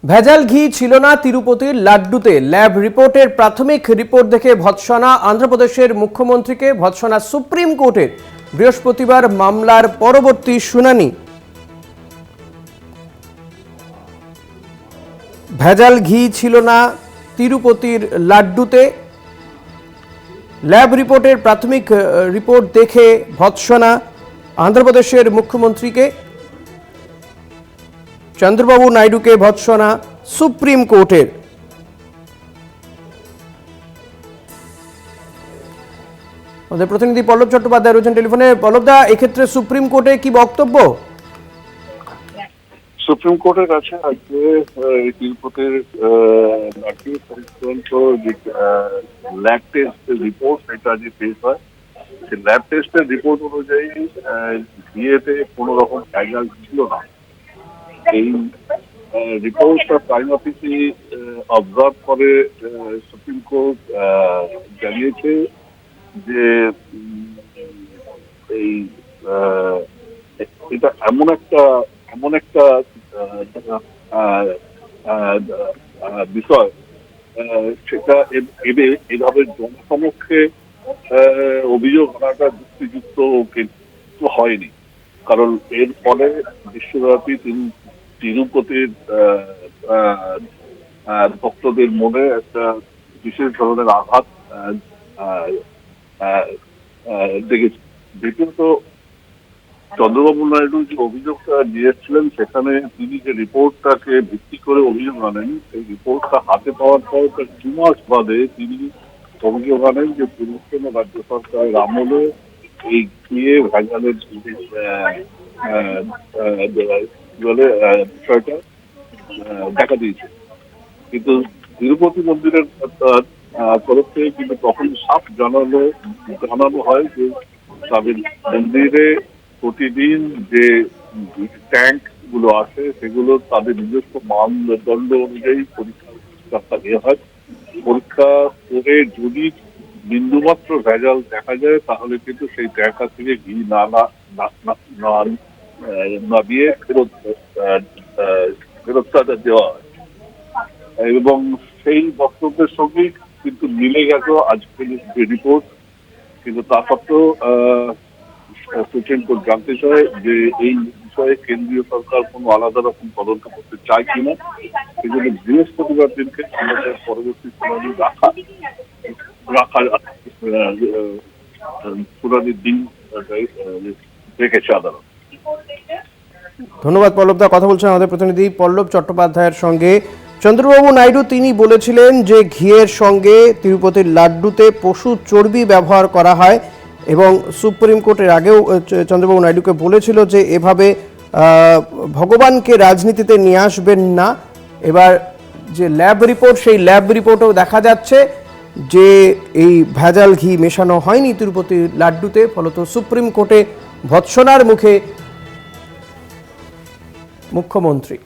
ভেজাল ঘি ছিল না তিরুপতির লাড্ডুতে। ল্যাব রিপোর্টের প্রাথমিক রিপোর্ট দেখে ভৎসনা আন্ধ্রপ্রদেশের মুখ্যমন্ত্রীকে। ভৎসনা সুপ্রিম কোর্টের বৃহস্পতিবার মামলার পরবর্তী শুনানি। ভেজাল ঘি ছিল না তিরুপতির লাড্ডুতে। ল্যাব রিপোর্টের প্রাথমিক রিপোর্ট দেখে ভৎসনা আন্ধ্রপ্রদেশের মুখ্যমন্ত্রীকে। চন্দ্রবাবু নাইডুকে ভৎসনা সুপ্রিম কোর্টের। আমাদের প্রতিনিধি পল্লব চট্টোপাধ্যায় রয়েছেন টেলিফোনে। পল্লবদা, এক্ষেত্রে সুপ্রিম কোর্টে কি বক্তব্য? সুপ্রিম কোর্টের কাছে আজকে তিরুপতির ল্যাব টেস্ট রিপোর্ট এটা যে পেশ হয়, সেই ল্যাব টেস্টের রিপোর্ট অনুযায়ী বিয়েতে কোনো রকম ভেজাল ছিল না। এই রিপোর্টটা প্রাইম অফিসে অবজার্ভ করে সুপ্রিম কোর্ট জানিয়েছে যে এই এটা এমন একটা বিষয়, সেটা এভাবে জনসমক্ষে অভিযোগ আনাটা যুক্তিযুক্ত কিন্তু হয়নি। কারণ এর ফলে বিশ্বব্যাপী তিরুপতির ভক্তদের মনে একটা বিশেষ ধরনের আঘাত দেখেছি। দ্বিতীয়ত, চন্দ্রবাবু নাইডু যে অভিযোগটা নিয়েছিলেন, সেখানে তিনি যে রিপোর্টটাকে ভিত্তি করে অভিযোগ আনেন, সেই রিপোর্টটা হাতে পাওয়ার পর তার 2 মাস বাদে তিনি অভিযোগ আনেন যে পূর্বতন রাজ্য সরকারের আমলে এই ঘিয়ে ভেজালের বিষয়টা দেখা দিয়েছে। কিন্তু তিরুপতি মন্দিরের তরফ থেকে কিন্তু তখন সাফ জানানো হয় যে তাদের মন্দিরে প্রতিদিন যে ট্যাঙ্ক গুলো আছে, সেগুলো তাদের নিজস্ব মানদণ্ড অনুযায়ী পরীক্ষা নেওয়া হয়। পরীক্ষা করে যদি বিন্দুমাত্র ভেজাল দেখা যায়, তাহলে কিন্তু সেই ট্যাঙ্কা থেকে ঘি না দিয়ে ফেরত দেওয়া হয়। এবং সেই বক্তব্যের সঙ্গেই কিন্তু মিলে গেল আজকের যে রিপোর্ট। কিন্তু তা সত্ত্বেও সুপ্রিম কোর্ট জানতে চায় যে এই বিষয়ে কেন্দ্রীয় সরকার কোনো আলাদা রকম তদন্ত করতে চায় কিনা। এই জন্য বৃহস্পতিবার দিনকে আমাদের পরবর্তী শুনানি শুনানির দিন রেখেছে আদালত। ধন্যবাদ পল্লবদা। কথা বলছেন আমাদের প্রতিনিধি পল্লব চট্টোপাধ্যায়ের সঙ্গে। চন্দ্রবাবু নাইডু তিনি বলেছিলেন যে ঘিয়ের সঙ্গে তিরুপতির লাড্ডুতে পশু চর্বি ব্যবহার করা হয়, এবং সুপ্রিম কোর্টের আগেও চন্দ্রবাবু নাইডুকে বলেছিল যে এভাবে ভগবানকে রাজনীতিতে নিয়ে আসবেন না। এবার যে ল্যাব রিপোর্ট, সেই ল্যাব রিপোর্টেও দেখা যাচ্ছে যে এই ভেজাল ঘি মেশানো হয়নি তিরুপতির লাড্ডুতে। ফলত সুপ্রিম কোর্টে ভৎসনার মুখে মুখ্যমন্ত্রী।